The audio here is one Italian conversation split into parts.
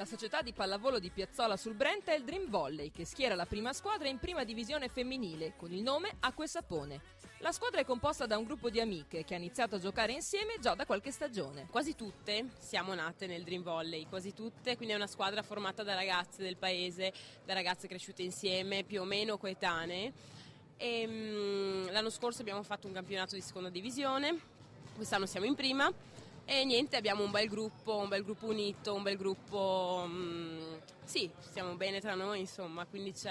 La società di pallavolo di Piazzola sul Brenta è il Dream Volley, che schiera la prima squadra in prima divisione femminile con il nome Acqua e Sapone. La squadra è composta da un gruppo di amiche che ha iniziato a giocare insieme già da qualche stagione. Quasi tutte siamo nate nel Dream Volley, quasi tutte, quindi è una squadra formata da ragazze del paese, da ragazze cresciute insieme, più o meno coetanee. L'anno scorso abbiamo fatto un campionato di seconda divisione, quest'anno siamo in prima. E niente, abbiamo un bel gruppo unito, un bel gruppo, sì, stiamo bene tra noi, insomma, quindi ci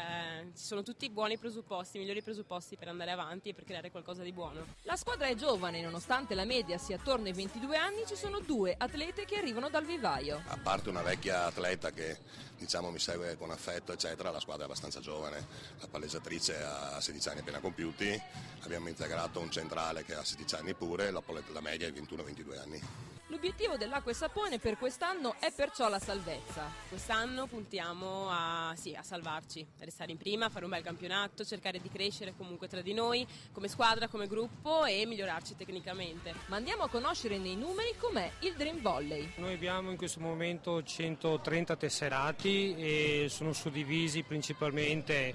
sono tutti i buoni presupposti, i migliori presupposti per andare avanti e per creare qualcosa di buono. La squadra è giovane, nonostante la media sia attorno ai 22 anni, ci sono 2 atlete che arrivano dal vivaio. A parte una vecchia atleta che mi segue con affetto, eccetera, la squadra è abbastanza giovane. La palleggiatrice ha 16 anni appena compiuti, abbiamo integrato un centrale che ha 16 anni pure, la media è 21-22 anni. L'obiettivo dell'Acqua e Sapone per quest'anno è perciò la salvezza. Quest'anno puntiamo a salvarci, a restare in prima, fare un bel campionato, cercare di crescere comunque tra di noi, come squadra, come gruppo e migliorarci tecnicamente. Ma andiamo a conoscere nei numeri com'è il Dream Volley. Noi abbiamo in questo momento 130 tesserati e sono suddivisi principalmente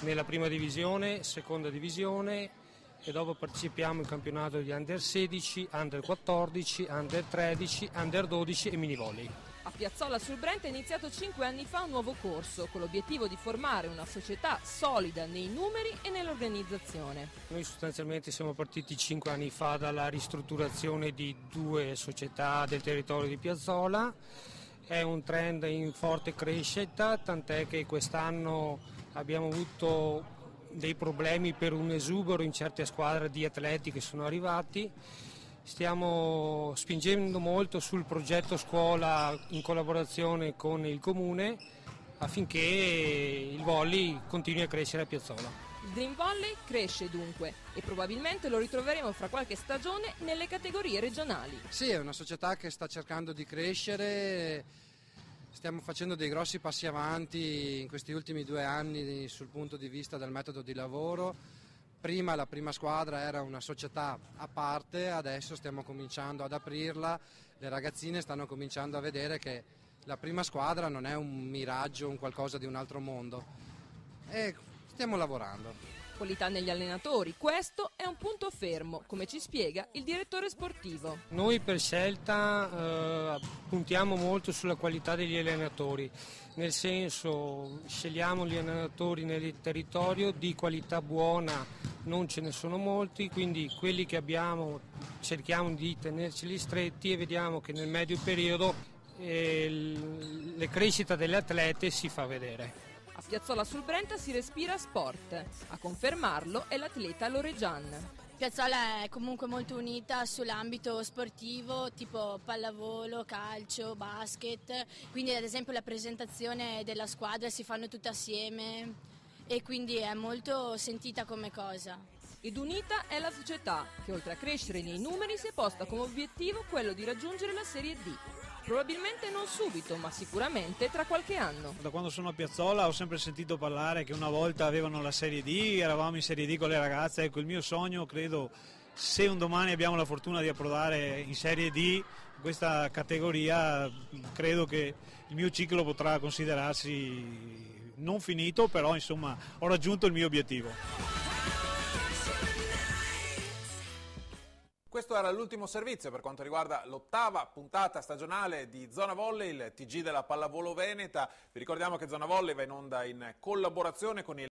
nella prima divisione, seconda divisione, e dopo partecipiamo in campionato di Under 16, Under 14, Under 13, Under 12 e mini volley. A Piazzola sul Brenta è iniziato 5 anni fa un nuovo corso con l'obiettivo di formare una società solida nei numeri e nell'organizzazione. Noi sostanzialmente siamo partiti 5 anni fa dalla ristrutturazione di 2 società del territorio di Piazzola. È un trend in forte crescita, tant'è che quest'anno abbiamo avuto dei problemi per un esubero in certe squadre di atleti che sono arrivati. Stiamo spingendo molto sul progetto scuola in collaborazione con il comune affinché il volley continui a crescere a Piazzola. Il Dream Volley cresce dunque e probabilmente lo ritroveremo fra qualche stagione nelle categorie regionali. Sì, è una società che sta cercando di crescere. Stiamo facendo dei grossi passi avanti in questi ultimi 2 anni sul punto di vista del metodo di lavoro. Prima la prima squadra era una società a parte, adesso stiamo cominciando ad aprirla, le ragazzine stanno cominciando a vedere che la prima squadra non è un miraggio, un qualcosa di un altro mondo e stiamo lavorando. Qualità negli allenatori, questo è un punto fermo, come ci spiega il direttore sportivo. Noi per scelta puntiamo molto sulla qualità degli allenatori, nel senso scegliamo gli allenatori nel territorio di qualità buona, non ce ne sono molti, quindi quelli che abbiamo cerchiamo di tenerceli stretti e vediamo che nel medio periodo la crescita delle atlete si fa vedere. A Piazzola sul Brenta si respira sport, a confermarlo è l'atleta Loregian. Piazzola è comunque molto unita sull'ambito sportivo, tipo pallavolo, calcio, basket, quindi ad esempio la presentazione della squadra si fanno tutte assieme e quindi è molto sentita come cosa. Ed unita è la società che oltre a crescere nei numeri si è posta come obiettivo quello di raggiungere la Serie D. Probabilmente non subito, ma sicuramente tra qualche anno. Da quando sono a Piazzola ho sempre sentito parlare che una volta avevano la Serie D, eravamo in Serie D con le ragazze. Ecco, il mio sogno, credo, se un domani abbiamo la fortuna di approdare in Serie D, in questa categoria, credo che il mio ciclo potrà considerarsi non finito, però insomma ho raggiunto il mio obiettivo. Questo era l'ultimo servizio per quanto riguarda l'8ª puntata stagionale di Zona Volley, il TG della pallavolo veneta. Vi ricordiamo che Zona Volley va in onda in collaborazione con il